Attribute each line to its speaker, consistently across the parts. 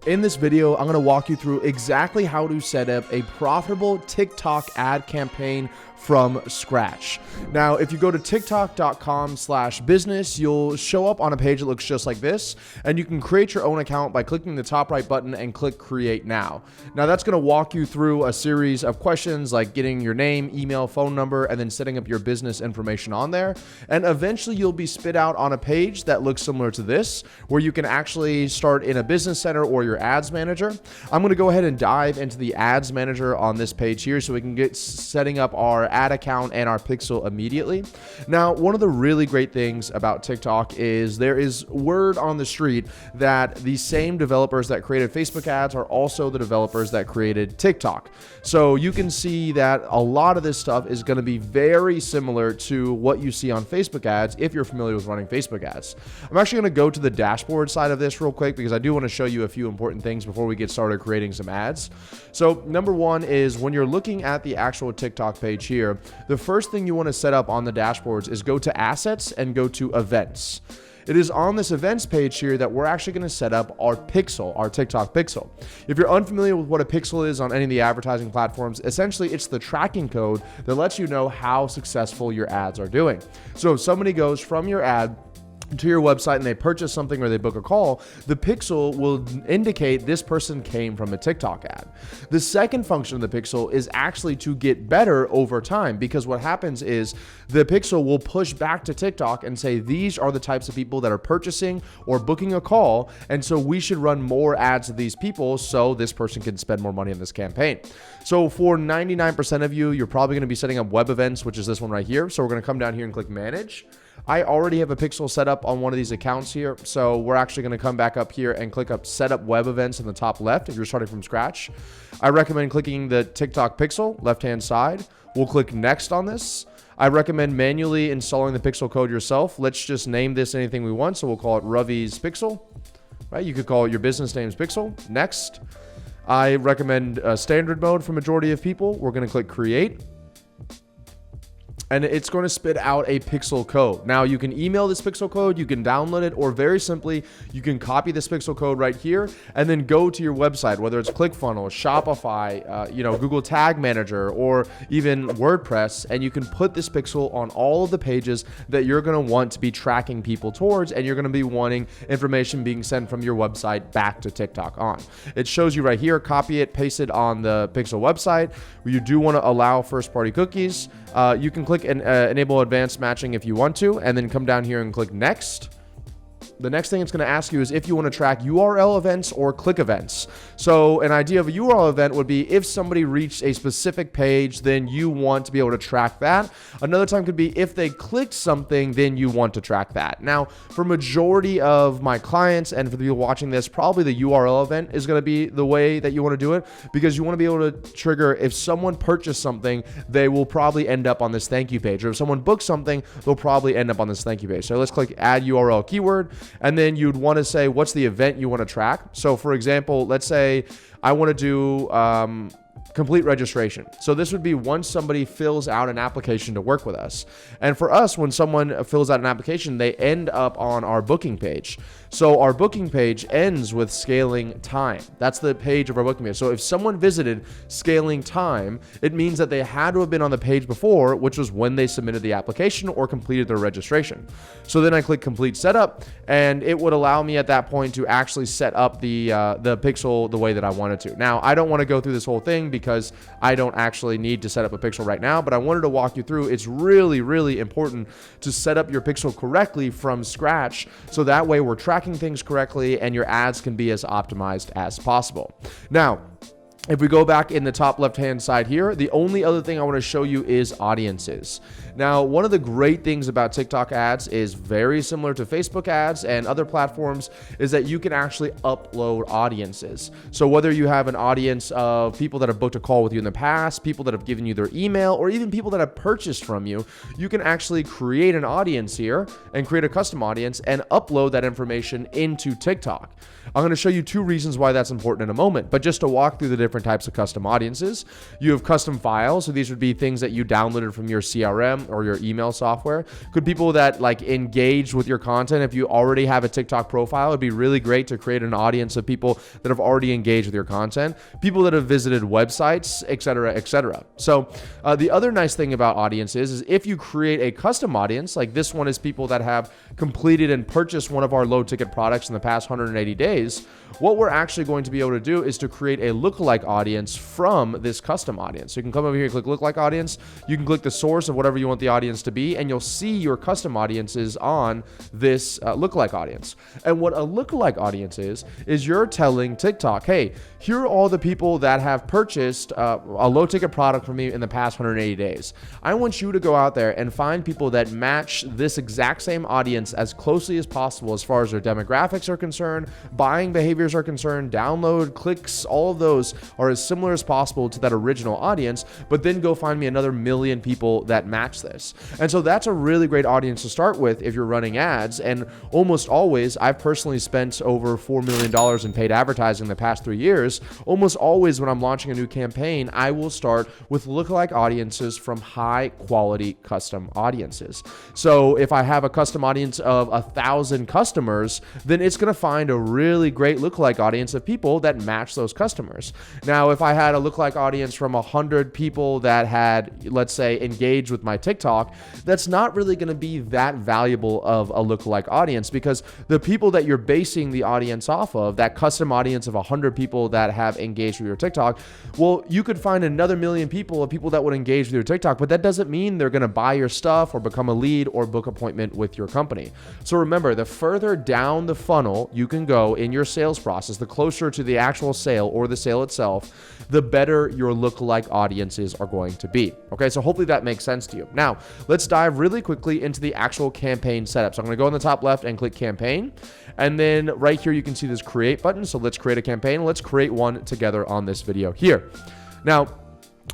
Speaker 1: In this video, I'm going to walk you through exactly how to set up a profitable TikTok ad campaign from scratch. Now, if you go to tiktok.com/business, you'll show up on a page that looks just like this, and you can create your own account by clicking the top right button and click Create Now. Now, that's going to walk you through a series of questions like getting your name, email, phone number, and then setting up your business information on there. And eventually, you'll be spit out on a page that looks similar to this, where you can actually start in a business center or your ads manager. I'm going to go ahead and dive into the ads manager on this page here so we can get setting up our ad account and our pixel immediately. Now, one of the really great things about TikTok is there is word on the street that the same developers that created Facebook ads are also the developers that created TikTok. So you can see that a lot of this stuff is going to be very similar to what you see on Facebook ads if you're familiar with running Facebook ads. I'm actually going to go to the dashboard side of this real quick because I do want to show you a few important things before we get started creating some ads. So number one is when you're looking at the actual TikTok page here, the first thing you want to set up on the dashboards is go to assets and go to events. It is on this events page here that we're actually going to set up our pixel, our TikTok pixel. If you're unfamiliar with what a pixel is on any of the advertising platforms, essentially it's the tracking code that lets you know how successful your ads are doing. So if somebody goes from your ad to your website and they purchase something or they book a call, the pixel will indicate this person came from a TikTok ad. The second function of the pixel is actually to get better over time, because what happens is the pixel will push back to TikTok and say, these are the types of people that are purchasing or booking a call, and so we should run more ads to these people so this person can spend more money in this campaign. So for 99% of you, you're probably going to be setting up web events, which is this one right here. So we're going to come down here and click Manage. I already have a pixel set up on one of these accounts here. So we're actually going to come back up here and click up Set Up Web Events in the top left if you're starting from scratch. I recommend clicking the TikTok pixel, left-hand side. We'll click Next on this. I recommend manually installing the pixel code yourself. Let's just name this anything we want. So we'll call it Ravi's Pixel. Right? You could call it your business name's Pixel. Next. I recommend standard mode for majority of people. We're going to click Create. And it's going to spit out a pixel code. Now you can email this pixel code, you can download it, or very simply, you can copy this pixel code right here and then go to your website, whether it's ClickFunnels, Shopify, Google Tag Manager, or even WordPress, and you can put this pixel on all of the pages that you're going to want to be tracking people towards, and you're going to be wanting information being sent from your website back to TikTok on. It shows you right here, copy it, paste it on the pixel website. You do want to allow first-party cookies. You can click enable advanced matching if you want to, and then come down here and click Next. The next thing it's going to ask you is if you want to track URL events or click events. So an idea of a URL event would be if somebody reached a specific page, then you want to be able to track that. Another time could be if they clicked something, then you want to track that. Now, for majority of my clients and for the people watching this, probably the URL event is going to be the way that you want to do it, because you want to be able to trigger if someone purchased something, they will probably end up on this thank you page. Or if someone booked something, they'll probably end up on this thank you page. So let's click Add URL keyword. And then you'd want to say, what's the event you want to track? So for example, let's say I want to do complete registration. So this would be once somebody fills out an application to work with us. And for us, when someone fills out an application, they end up on our booking page. So our booking page ends with scaling time. That's the page of our booking page. So if someone visited scaling time, it means that they had to have been on the page before, which was when they submitted the application or completed their registration. So then I click complete setup, and it would allow me at that point to actually set up the pixel the way that I wanted to. Now, I don't want to go through this whole thing because I don't actually need to set up a pixel right now, but I wanted to walk you through. It's really, really important to set up your pixel correctly from scratch, so that way we're tracking things correctly and your ads can be as optimized as possible. Now, if we go back in the top left-hand side here, the only other thing I want to show you is audiences. Now, one of the great things about TikTok ads is very similar to Facebook ads and other platforms is that you can actually upload audiences. So whether you have an audience of people that have booked a call with you in the past, people that have given you their email, or even people that have purchased from you, you can actually create an audience here and create a custom audience and upload that information into TikTok. I'm going to show you two reasons why that's important in a moment, but just to walk through the different different types of custom audiences. You have custom files. So these would be things that you downloaded from your CRM or your email software. Could people that like engage with your content. If you already have a TikTok profile, it'd be really great to create an audience of people that have already engaged with your content, people that have visited websites, etc., etc. So the other nice thing about audiences is if you create a custom audience, like this one is people that have completed and purchased one of our low ticket products in the past 180 days, what we're actually going to be able to do is to create a lookalike audience from this custom audience. So you can come over here and click lookalike audience. You can click the source of whatever you want the audience to be, and you'll see your custom audiences on this lookalike audience. And what a lookalike audience is you're telling TikTok, hey, here are all the people that have purchased a low ticket product from me in the past 180 days. I want you to go out there and find people that match this exact same audience as closely as possible as far as their demographics are concerned, buying behaviors are concerned, download, clicks, all of those are as similar as possible to that original audience, but then go find me another million people that match this. And so that's a really great audience to start with if you're running ads. And almost always, I've personally spent over $4 million in paid advertising in the past 3 years. Almost always when I'm launching a new campaign, I will start with lookalike audiences from high quality custom audiences. So if I have a custom audience of 1,000 customers, then it's going to find a really great lookalike audience of people that match those customers. Now, if I had a lookalike audience from 100 people that had, let's say, engaged with my TikTok, that's not really going to be that valuable of a lookalike audience, because the people that you're basing the audience off of, that custom audience of 100 people that have engaged with your TikTok, well, you could find another million people of people that would engage with your TikTok, but that doesn't mean they're going to buy your stuff or become a lead or book appointment with your company. So remember, the further down the funnel you can go in your sales process, the closer to the actual sale or the sale itself, the better your lookalike audiences are going to be. Okay, so hopefully that makes sense to you. Now, let's dive really quickly into the actual campaign setup. So I'm going to go on the top left and click campaign. And then right here, you can see this create button. So let's create a campaign. Let's create one together on this video here. Now,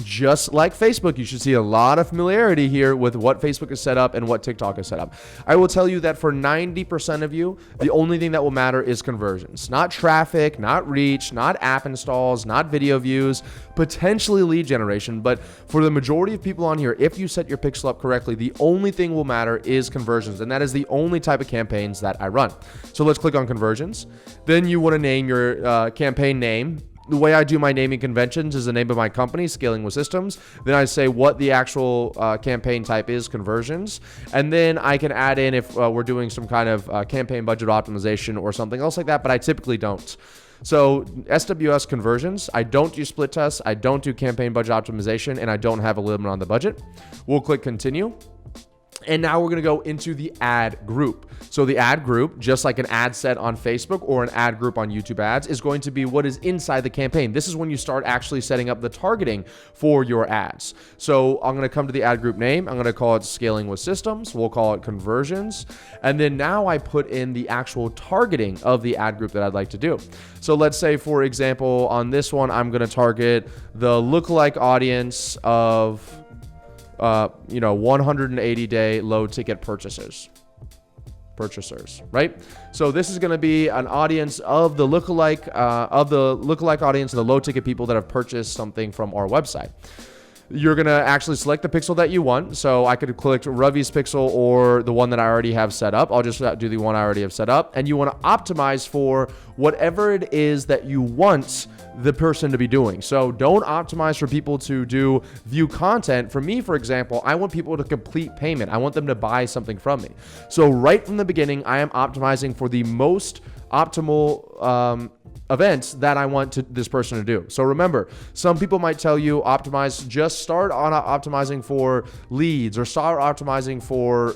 Speaker 1: just like Facebook, you should see a lot of familiarity here with what Facebook is set up and what TikTok is set up. I will tell you that for 90% of you, the only thing that will matter is conversions, not traffic, not reach, not app installs, not video views, potentially lead generation. But for the majority of people on here, if you set your pixel up correctly, the only thing will matter is conversions. And that is the only type of campaigns that I run. So let's click on conversions. Then you want to name your campaign name. The way I do my naming conventions is the name of my company, Scaling with Systems. Then I say what the actual campaign type is, conversions. And then I can add in if we're doing some kind of campaign budget optimization or something else like that, but I typically don't. So SWS conversions, I don't do split tests, I don't do campaign budget optimization, and I don't have a limit on the budget. We'll click continue. And now we're going to go into the ad group. So the ad group, just like an ad set on Facebook or an ad group on YouTube ads, is going to be what is inside the campaign. This is when you start actually setting up the targeting for your ads. So I'm going to come to the ad group name. I'm going to call it Scaling with Systems. We'll call it Conversions. And then now I put in the actual targeting of the ad group that I'd like to do. So let's say, for example, on this one, I'm going to target the lookalike audience of 180-day low ticket purchasers, right? So this is going to be an audience of the lookalike audience of the low ticket people that have purchased something from our website. You're going to actually select the pixel that you want. So I could click Ravi's pixel or the one that I already have set up. I'll just do the one I already have set up. And you want to optimize for whatever it is that you want the person to be doing. So don't optimize for people to do view content. For me, for example, I want people to complete payment. I want them to buy something from me. So right from the beginning, I am optimizing for the most optimal events that I want this person to do. So remember, some people might tell you just start on optimizing for leads or start optimizing for,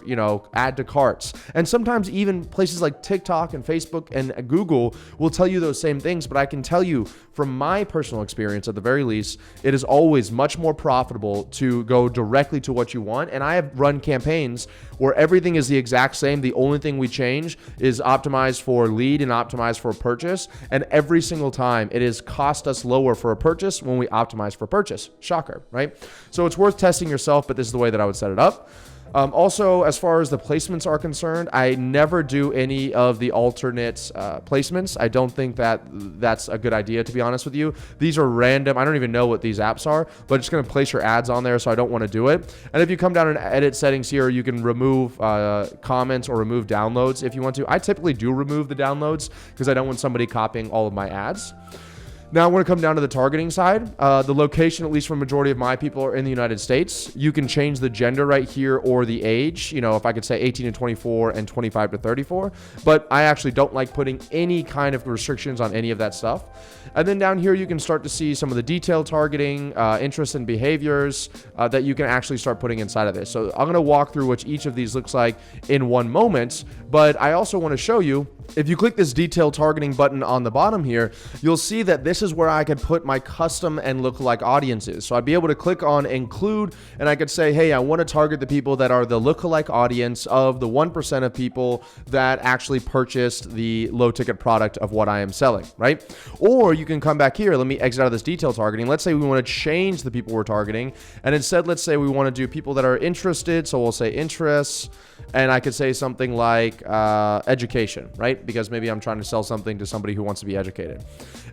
Speaker 1: add to carts. And sometimes even places like TikTok and Facebook and Google will tell you those same things. But I can tell you from my personal experience, at the very least, it is always much more profitable to go directly to what you want. And I have run campaigns where everything is the exact same. The only thing we change is optimize for lead and optimize for purchase. And every single time it has cost us lower for a purchase when we optimize for purchase. Shocker, right? So it's worth testing yourself, but this is the way that I would set it up. Also, as far as the placements are concerned, I never do any of the alternate placements. I don't think that that's a good idea, to be honest with you. These are random. I don't even know what these apps are, but it's going to place your ads on there, so I don't want to do it. And if you come down and edit settings here, you can remove comments or remove downloads if you want to. I typically do remove the downloads because I don't want somebody copying all of my ads. Now, when it comes down to the targeting side, the location, at least for the majority of my people, are in the United States. You can change the gender right here or the age. You know, if I could say 18 to 24 and 25 to 34. But I actually don't like putting any kind of restrictions on any of that stuff. And then down here, you can start to see some of the detailed targeting, interests and behaviors that you can actually start putting inside of this. So I'm going to walk through what each of these looks like in one moment. But I also want to show you, if you click this detailed targeting button on the bottom here, you'll see that this is where I could put my custom and lookalike audiences. So I'd be able to click on include, and I could say, hey, I want to target the people that are the lookalike audience of the 1% of people that actually purchased the low ticket product of what I am selling, right? Or you can come back here. Let me exit out of this detailed targeting. Let's say we want to change the people we're targeting. And instead, let's say we want to do people that are interested. So we'll say interests, and I could say something like education, right? Because maybe I'm trying to sell something to somebody who wants to be educated.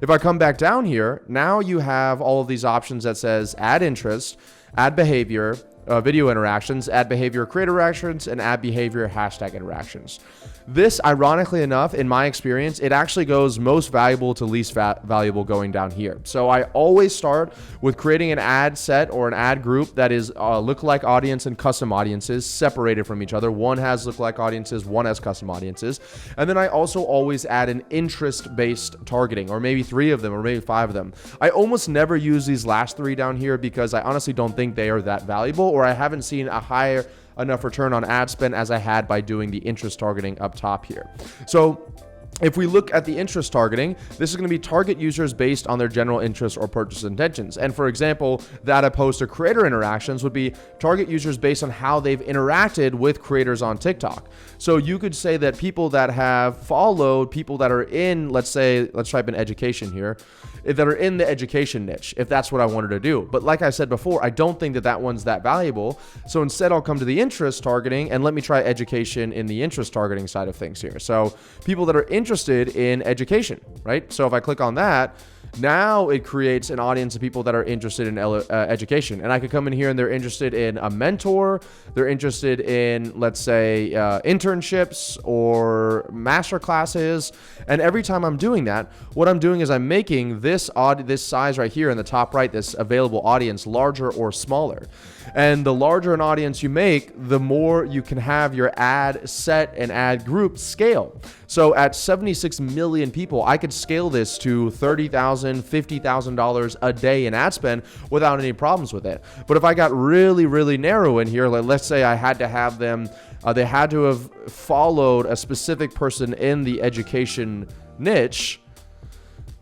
Speaker 1: If I come back down here, now you have all of these options that says add interest, add behavior, video interactions, add behavior creator interactions, and add behavior hashtag interactions. This, ironically enough, in my experience, it actually goes most valuable to least valuable going down here. So I always start with creating an ad set or an ad group that is lookalike audience and custom audiences separated from each other. One has lookalike audiences, one has custom audiences. And then I also always add an interest-based targeting, or maybe 3 of them, or maybe 5 of them. I almost never use these last 3 down here because I honestly don't think they are that valuable, or I haven't seen a higher enough return on ad spend as I had by doing the interest targeting up top here. So if we look at the interest targeting, this is going to be target users based on their general interests or purchase intentions. And for example, that opposed to creator interactions would be target users based on how they've interacted with creators on TikTok. So you could say that people that have followed people that are in, let's say, let's type in education here, that are in the education niche, if that's what I wanted to do. But like I said before, I don't think that that one's that valuable. So instead, I'll come to the interest targeting, and let me try education in the interest targeting side of things here. So people that are interested in education, right? So if I click on that, now it creates an audience of people that are interested in education. And I could come in here and they're interested in a mentor. They're interested in, let's say, internships or master classes. And every time I'm doing that, what I'm doing is I'm making this size right here in the top right, this available audience, larger or smaller. And the larger an audience you make, the more you can have your ad set and ad group scale. So at 76 million people, I could scale this to $30,000, $50,000 a day in ad spend without any problems with it. But if I got really, really narrow in here, like let's say I had to have them, they had to have followed a specific person in the education niche.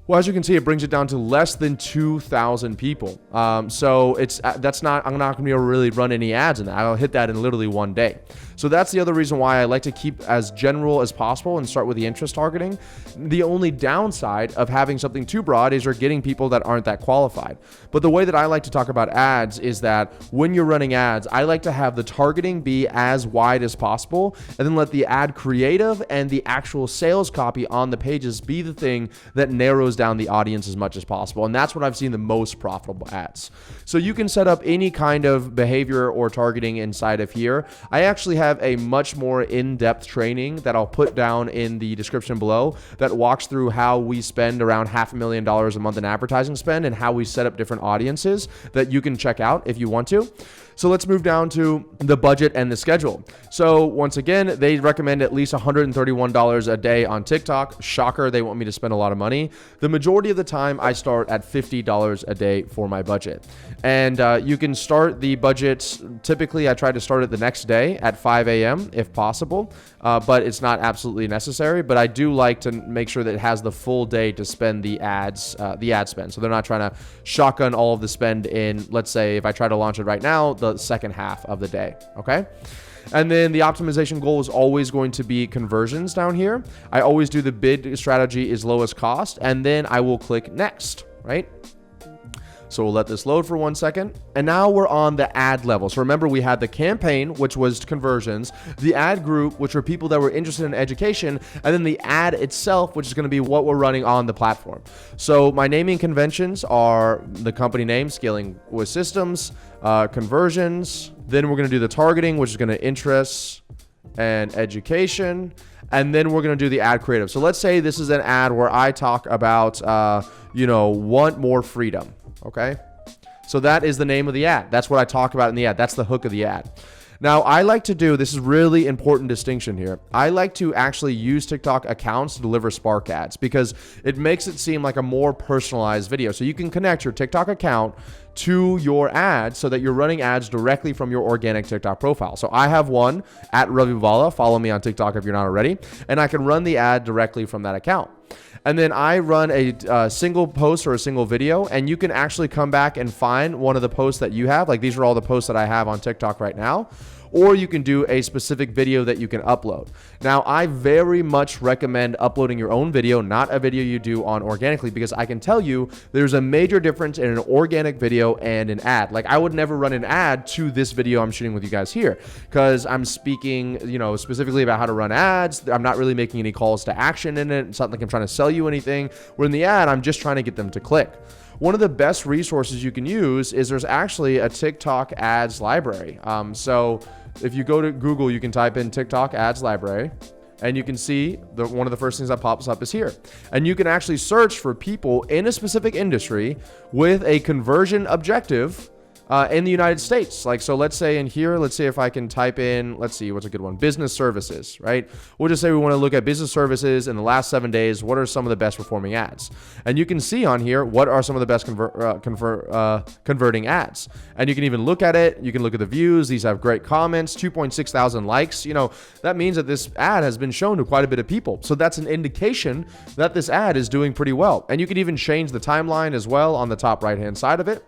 Speaker 1: Well, as you can see, it brings it down to less than 2,000 people. So I'm not going to be able to really run any ads in that. I'll hit that in literally one day. So that's the other reason why I like to keep as general as possible and start with the interest targeting. The only downside of having something too broad is you're getting people that aren't that qualified. But the way that I like to talk about ads is that when you're running ads, I like to have the targeting be as wide as possible, and then let the ad creative and the actual sales copy on the pages be the thing that narrows down the audience as much as possible. And that's what I've seen the most profitable ads. So you can set up any kind of behavior or targeting inside of here. I actually have a much more in-depth training that I'll put down in the description below that walks through how we spend around $500,000 a month in advertising spend and how we set up different audiences that you can check out if you want to. So let's move down to the budget and the schedule. So once again, they recommend at least $131 a day on TikTok. Shocker, they want me to spend a lot of money. The majority of the time, I start at $50 a day for my budget. And you can start the budget. Typically, I try to start it the next day at 5 a.m. if possible, but it's not absolutely necessary. But I do like to make sure that it has the full day to spend the ad spend. So they're not trying to shotgun all of the spend in, let's say, if I try to launch it right now, the second half of the day, okay? And then the optimization goal is always going to be conversions down here. I always do the bid strategy is lowest cost, and then I will click next, right? So we'll let this load for 1 second. And now we're on the ad level. So remember, we had the campaign, which was conversions, the ad group, which were people that were interested in education, and then the ad itself, which is going to be what we're running on the platform. So my naming conventions are the company name, scaling with systems, conversions. Then we're going to do the targeting, which is going to interests and education. And then we're going to do the ad creative. So let's say this is an ad where I talk about, want more freedom. Okay. So that is the name of the ad. That's what I talk about in the ad. That's the hook of the ad. Now, I like to do, this is really important distinction here. I like to actually use TikTok accounts to deliver Spark ads because it makes it seem like a more personalized video. So you can connect your TikTok account to your ad so that you're running ads directly from your organic TikTok profile. So I have one at Ravi Abuvala. Follow me on TikTok if you're not already. And I can run the ad directly from that account. And then I run a single post or a single video, and you can actually come back and find one of the posts that you have. Like these are all the posts that I have on TikTok right now. Or you can do a specific video that you can upload. Now, I very much recommend uploading your own video, not a video you do on organically, because I can tell you there's a major difference in an organic video and an ad. Like I would never run an ad to this video I'm shooting with you guys here because I'm speaking, specifically about how to run ads. I'm not really making any calls to action in it. It's not like I'm trying to sell you anything. Where in the ad, I'm just trying to get them to click. One of the best resources you can use is there's actually a TikTok ads library. So if you go to Google, you can type in TikTok ads library, and you can see one of the first things that pops up is here. And you can actually search for people in a specific industry with a conversion objective in the United States. Like, so let's say in here, let's say if I can type in, let's see, what's a good one? Business services, right? We'll just say we want to look at business services in the last 7 days. What are some of the best performing ads? And you can see on here, what are some of the best converting ads? And you can even look at it. You can look at the views. These have great comments, 2.6 thousand likes. That means that this ad has been shown to quite a bit of people. So that's an indication that this ad is doing pretty well. And you can even change the timeline as well on the top right-hand side of it.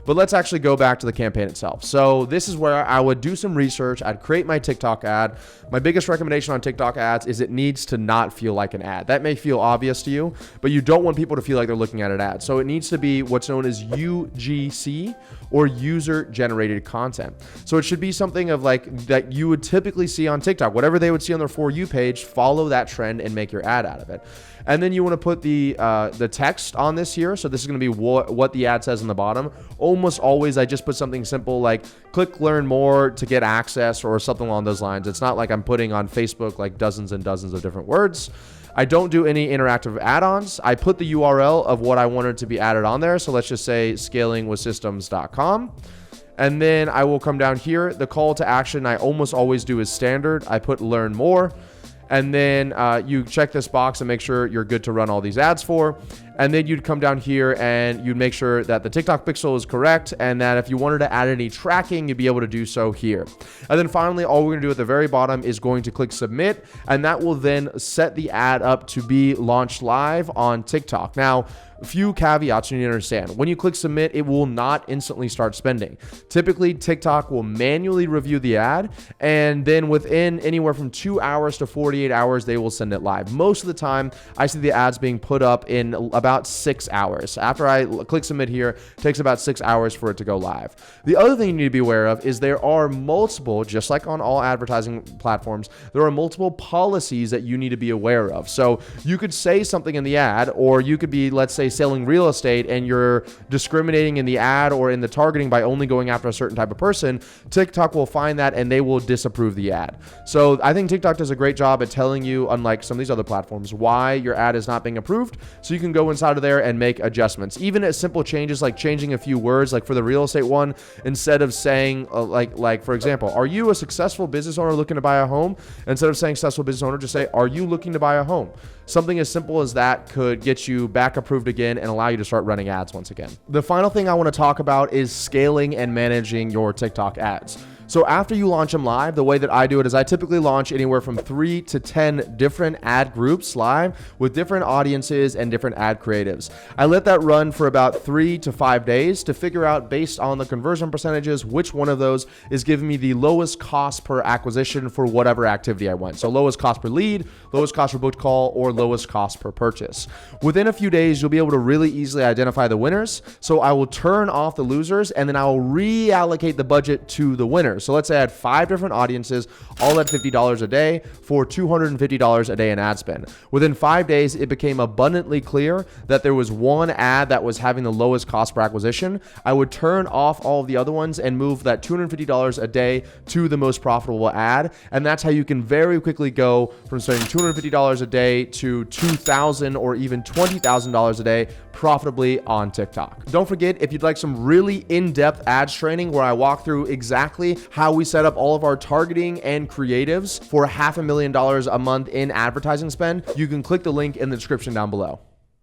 Speaker 1: But let's actually go back to the campaign itself. So this is where I would do some research. I'd create my TikTok ad. My biggest recommendation on TikTok ads is it needs to not feel like an ad. That may feel obvious to you, but you don't want people to feel like they're looking at an ad. So it needs to be what's known as UGC, or user generated content. So it should be something of like that you would typically see on TikTok. Whatever they would see on their For You page, follow that trend and make your ad out of it. And then you want to put the text on this here. So this is going to be what the ad says on the bottom. Almost always I just put something simple like click learn more to get access or something along those lines. It's not like I'm putting on Facebook like dozens and dozens of different words. I don't do any interactive add-ons. I put the URL of what I wanted to be added on there. So let's just say scalingwithsystems.com. And then I will come down here. The call to action I almost always do is standard. I put learn more. And then you check this box and make sure you're good to run all these ads for. And then you'd come down here and you'd make sure that the TikTok pixel is correct and that if you wanted to add any tracking, you'd be able to do so here. And then finally, all we're gonna do at the very bottom is going to click submit, and that will then set the ad up to be launched live on TikTok. Now, a few caveats you need to understand. When you click submit, it will not instantly start spending. Typically, TikTok will manually review the ad, and then within anywhere from 2 hours to 48 hours, they will send it live. Most of the time, I see the ads being put up in about 6 hours. After I click submit here, it takes about 6 hours for it to go live. The other thing you need to be aware of is there are multiple, just like on all advertising platforms, there are multiple policies that you need to be aware of. So you could say something in the ad, or you could be, let's say, selling real estate and you're discriminating in the ad or in the targeting by only going after a certain type of person. TikTok will find that and they will disapprove the ad. So I think TikTok does a great job at telling you, unlike some of these other platforms, why your ad is not being approved. So you can go inside of there and make adjustments. Even at simple changes like changing a few words, like for the real estate one, instead of saying like for example, are you a successful business owner looking to buy a home? Instead of saying successful business owner, just say, are you looking to buy a home? Something as simple as that could get you back approved again and allow you to start running ads once again. The final thing I want to talk about is scaling and managing your TikTok ads. So after you launch them live, the way that I do it is I typically launch anywhere from 3 to 10 different ad groups live with different audiences and different ad creatives. I let that run for about 3 to 5 days to figure out, based on the conversion percentages, which one of those is giving me the lowest cost per acquisition for whatever activity I want. So lowest cost per lead, lowest cost per booked call, or lowest cost per purchase. Within a few days, you'll be able to really easily identify the winners. So I will turn off the losers, and then I will reallocate the budget to the winners. So let's say I had 5 different audiences, all at $50 a day for $250 a day in ad spend. Within 5 days, it became abundantly clear that there was one ad that was having the lowest cost per acquisition. I would turn off all of the other ones and move that $250 a day to the most profitable ad. And that's how you can very quickly go from spending $250 a day to $2,000 or even $20,000 a day profitably on TikTok. Don't forget, if you'd like some really in-depth ads training where I walk through exactly how we set up all of our targeting and creatives for $500,000 a month in advertising spend, you can click the link in the description down below.